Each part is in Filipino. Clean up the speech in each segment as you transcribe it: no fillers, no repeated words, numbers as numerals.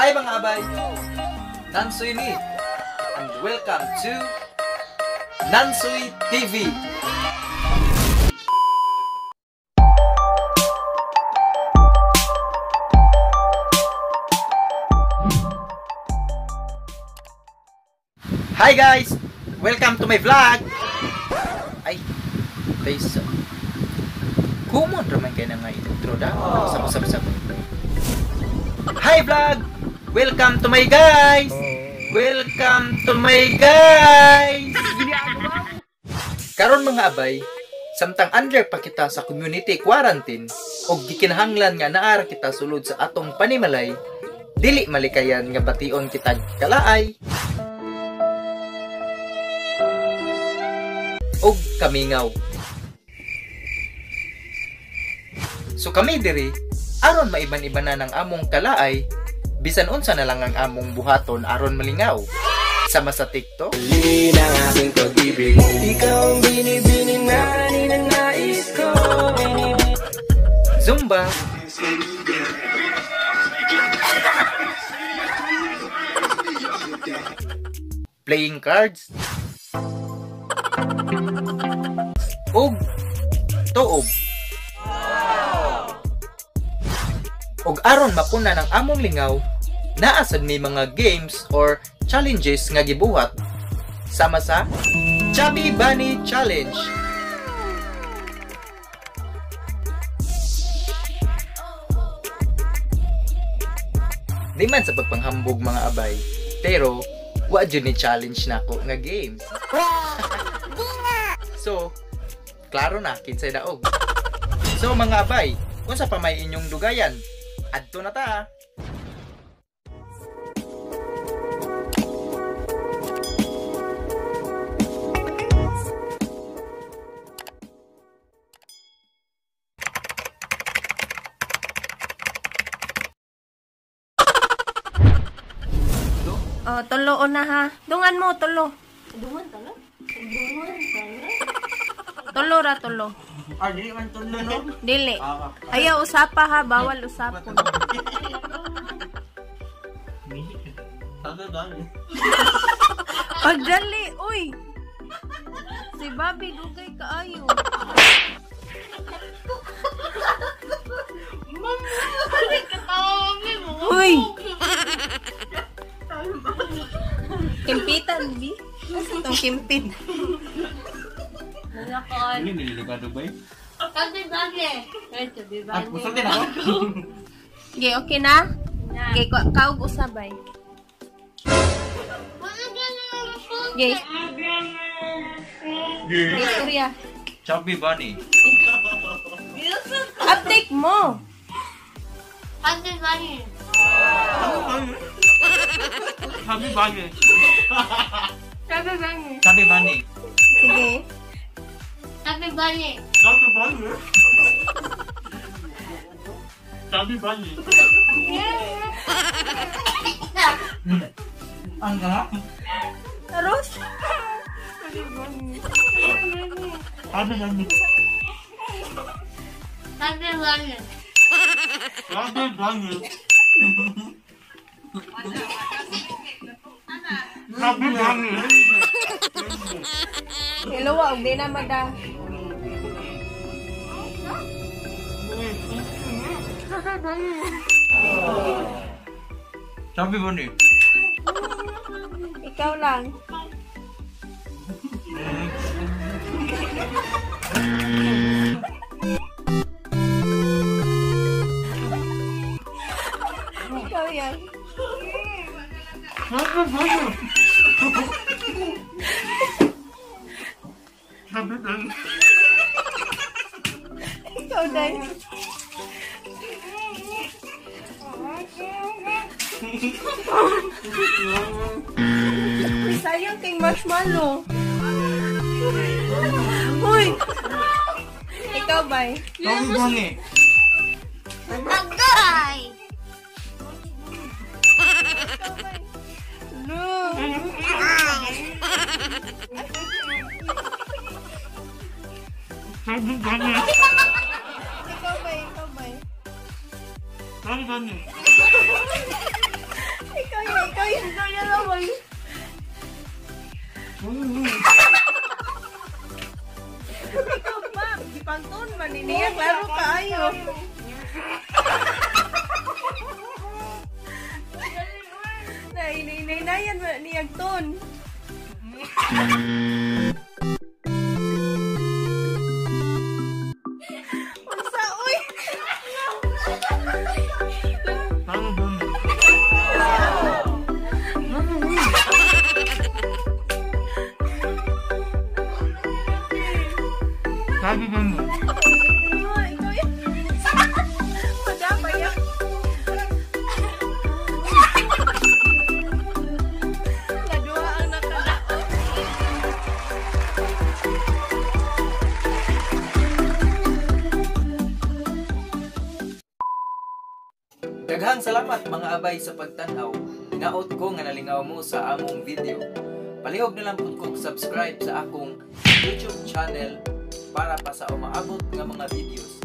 Hi mga abay! Nansoy ni and welcome to Nansoy TV! Hi guys! Welcome to my vlog! Ay, guys, kumon raman kayo na nga intro da? Sabi. Hi vlog! Welcome to my guys! Welcome to my guys! Karon mga abay, samtang under pa kita sa community quarantine o gikinahanglan nga naara kita sulod sa atong panimalay, dili malikayan nga bation kita kalaay og kamingaw. So kami diri aron maiban-iban na ng among kalaay, bisan unsa na lang ang among buhaton aron malingaw. Sama sa TikTok, ng aking pag-ibig, ikaw ang binibining na ninanais ko. Zumba, playing cards, ug tuog. Og aron mapuna ng among lingaw, naasad may mga games or challenges nga gibuhat sama sa Chubby Bunny Challenge. Di man sa pagpanghambog mga abay, pero wa jud ni challenge nako nga games. So, klaro na kinsay daog. So mga abay, unsa pa may inyong dugayan? Adto na ta. Oh, tulo na ha. Dungan mo, tulo. Dungan tala? Tulo ra, tulo. Dili man tulo no. Dili. Ayaw usapa ha, bawal usapon. Pagdali, uy. Si Bobby dugay kaayo. Uy. Kimpitan, bi. Itong kimpit. Nangakon. Ini delikado ba? Sabi bagay. Ito, di ba? Musultin ako. Okay, okay na? Okay, kaog usabay. Okay. Victoria. Chubby Bunny. Update mo. Sabi bagay. Chubby Bunny. Sabi bagay. Chubby Bunny. Sige. Sabi bagay. Chubby Bunny. Chubby Bunny. Ang garap. Aros? Chubby Bunny. Sabi bagay. Chubby Bunny. Chubby Bunny. Hello, wag di na mada. Chubby Bunny. Ikaw lang. Ikaw yan. Chubby Bunny. Chubby Bunny. Ikaw din. Sayang kay marshmallow. Uy! Ikaw ba? Chubby Bunny. Agay! No! Chubby Bunny. Ikaw ba? Chubby Bunny. kay inay-inayan ni Agton. Unsa uy? Oh, ikaw yan. Madapay yan. Ladua ang nakadaot. Daghang salamat mga abay sa pagtanaw. Hinaot ko nga nalingaw mo sa among video. Palihog na lang pud kog subscribe sa akong YouTube channel para pa sa umaabot nga mga videos.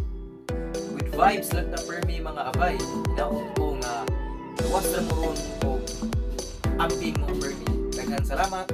With vibes lang ta permi mga abay. Hinaot ko nga luwas ra mo ron o amping mo permi. Daghang salamat.